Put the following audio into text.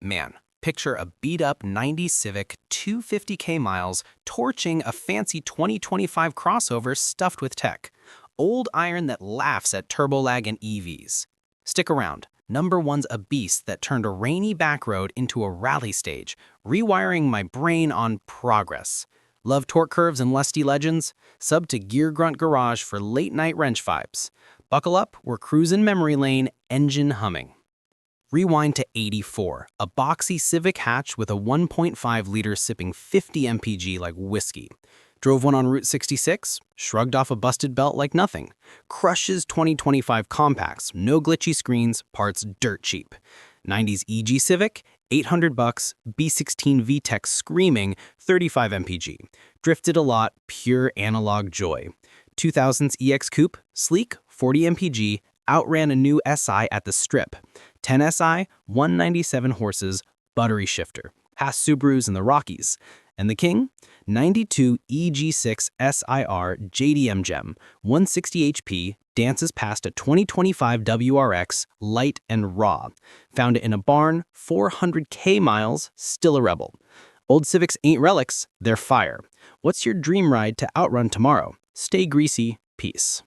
Man, picture a beat-up 90s Civic 250k miles torching a fancy 2025 crossover stuffed with tech. Old iron that laughs at turbolag and EVs. Stick around. Number one's a beast that turned a rainy back road into a rally stage, rewiring my brain on progress. Love torque curves and lusty legends? Sub to Gear Grunt Garage for late-night wrench vibes. Buckle up, we're cruising memory lane, engine humming. Rewind to 84, a boxy Civic hatch with a 1.5-liter sipping 50 mpg like whiskey. Drove one on Route 66, shrugged off a busted belt like nothing. Crushes 2025 compacts, no glitchy screens, parts dirt cheap. 90s EG Civic, $800, B16 VTEC screaming, 35 mpg. Drifted a lot, pure analog joy. 2000s EX Coupe, sleek, 40 mpg, outran a new SI at the strip. 10 SI, 197 horses, buttery shifter. Past Subarus in the Rockies. And the king? 92 EG6 SIR JDM Gem, 160 HP, dances past a 2025 WRX, light and raw. Found it in a barn, 400k miles, still a rebel. Old Civics ain't relics, they're fire. What's your dream ride to outrun tomorrow? Stay greasy, peace.